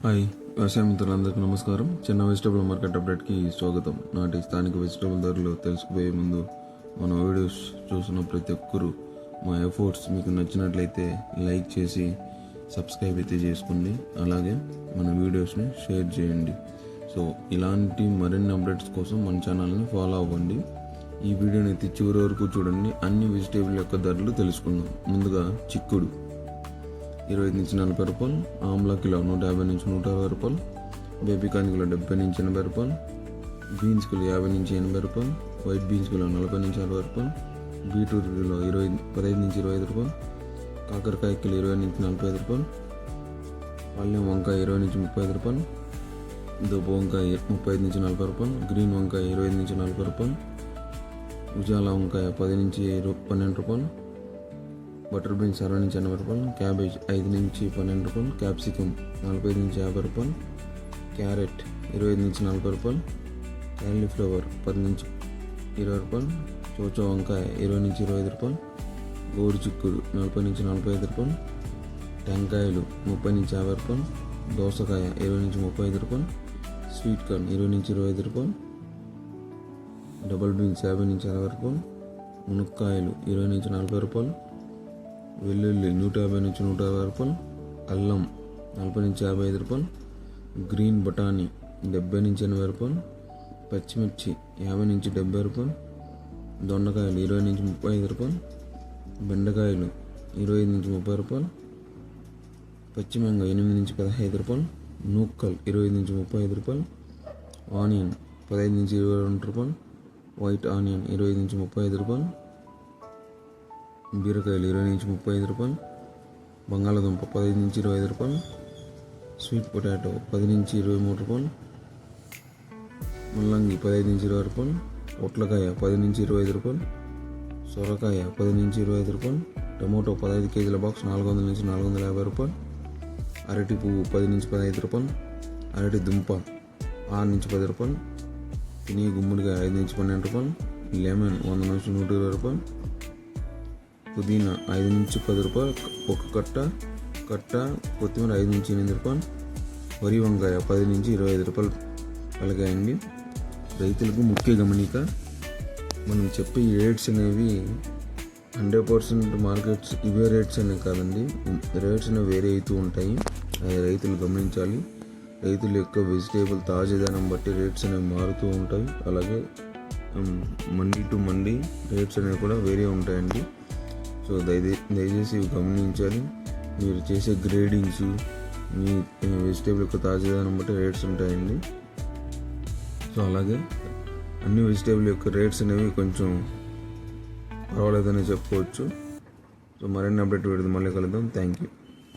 Hi వ్యవసాయ మిత్రులందరికీ నమస్కారం. చిన్న వెజిటబుల్ మార్కెట్ అప్డేట్కి స్వాగతం. నాటి స్థానిక వెజిటబుల్ ధరలు తెలుసుకుపోయే ముందు మన వీడియోస్ చూసిన ప్రతి ఒక్కరూ మా ఎఫర్ట్స్ మీకు నచ్చినట్లయితే లైక్ చేసి సబ్స్క్రైబ్ అయితే చేసుకోండి. అలాగే మన వీడియోస్ని షేర్ చేయండి. సో ఇలాంటి మరిన్ని అప్డేట్స్ కోసం మన ఛానల్ని ఫాలో అవ్వండి. ఈ వీడియోని అయితే చివరి వరకు చూడండి. అన్ని వెజిటేబుల్ యొక్క ధరలు తెలుసుకుందాం. ముందుగా చిక్కుడు 25 నుంచి 40 రూపాయలు, ఆమ్లా కిలో 150 నుంచి 160 రూపాయలు, బేబీకాన్ కిలో 70 నుంచి 80 రూపాయలు, బీన్స్ కిలో 50 నుంచి 80 రూపాయలు, వైట్ బీన్స్ కిలో 40 నుంచి 60 రూపాయలు, బీట్రూట్ కిలో 15 నుంచి 25 రూపాయలు, కాకరకాయ కిలో 20 నుంచి 45 రూపాయలు, పళ్ళెం వంకాయ 20 నుంచి 35 రూపాయలు, దుబ్బ వంకాయ 35 నుంచి 40 రూపాయలు, గ్రీన్ వంకాయ 20 నుంచి 40 రూపాయలు, ఉజాల వంకాయ 10 నుంచి 12 రూపాయలు, బటర్ బీన్స్ 60 నుంచి 80 రూపాయలు, క్యాబేజ్ 5 నుంచి 12 రూపాయలు, క్యాప్సికమ్ 45 నుంచి 50 రూపాయలు, క్యారెట్ 25 నుంచి 40 రూపాయలు, క్యాలీఫ్లవర్ 10 నుంచి 20 రూపాయలు, చోచో వంకాయ 20 నుంచి 25 రూపాయలు, గోరు చిక్కుడు 40 నుంచి 45 రూపాయలు, టెంకాయలు 30 నుంచి 50 రూపాయలు, దోసకాయ 20 నుంచి 35 రూపాయలు, స్వీట్ కార్న్ 20 నుంచి 25 రూపాయలు, డబల్ బీన్స్ 50 నుంచి 60 రూపాయలు, మునక్కాయలు 20 నుంచి 40 రూపాయలు, వెల్లుల్లి 150 నుంచి 150 రూపాయలు, అల్లం 40 నుంచి 55 రూపాయలు, గ్రీన్ బఠానీ 70 నుంచి 80 రూపాయలు, పచ్చిమిర్చి 50 నుంచి 70 రూపాయలు, దొండకాయలు 20 నుంచి 35 రూపాయలు, బెండకాయలు 25 నుంచి 30 రూపాయలు, పచ్చిమిరపకాయ 8 నుంచి 15 రూపాయలు, నూక్కలు 20 నుంచి 35 రూపాయలు, ఆనియన్ 15 నుంచి 22 రూపాయలు, వైట్ ఆనియన్ 20 నుంచి 35 రూపాయలు, బీరకాయలు 20 నుంచి 35 రూపాయలు, బంగాళాదుంప 15 నుంచి 25 రూపాయలు, స్వీట్ పొటాటో 10 నుంచి 23 రూపాయలు, ముల్లంగి 15 నుంచి 20 రూపాయలు, పొట్లకాయ 10 నుంచి 25 రూపాయలు, సొరకాయ 10 నుంచి 25 రూపాయలు, టమాటో 15 కేజీల బాక్స్ 400 నుంచి 450 రూపాయలు, అరటి పువ్వు 10 నుంచి 15 రూపాయలు, అరటి దుంప 6 నుంచి 10 రూపాయలు, తినే గుమ్మడికాయ 5 నుంచి 12 రూపాయలు, లెమన్ 100 నుంచి 120 రూపాయలు, పుదీనా 5 నుంచి 10 రూపాయలు ఒక కట్ట, కొత్తిమీర 5 నుంచి 8 రూపాయలు, వరి వంకాయ 10 నుంచి 25 రూపాయలు పలకాయండి. రైతులకు ముఖ్య గమనిక, మనం చెప్పే ఈ రేట్స్ అనేవి 100% మార్కెట్స్ ఇవే రేట్స్ అనేవి కాదండి. రేట్స్ అనేవి వేరే అవుతూ ఉంటాయి. అది రైతులు గమనించాలి. రైతుల యొక్క వెజిటేబుల్ తాజాదనం బట్టి రేట్స్ అనేవి మారుతూ ఉంటాయి. అలాగే మండీ టు మండీ రేట్స్ అనేవి కూడా వేరే ఉంటాయండి. సో దయచేసి ఇవి గమనించాలి. మీరు చేసే గ్రేడింగ్స్ మీ వెజిటేబుల్ యొక్క తాజాదనం బట్టి రేట్స్ ఉంటాయండి. సో అలాగే అన్ని వెజిటేబుల్ యొక్క రేట్స్ అనేవి కొంచెం పర్వాలేదని చెప్పుకోవచ్చు. సో మరిన్ని అప్డేట్ వీడియో మళ్ళీ కలుద్దాం. Thank you.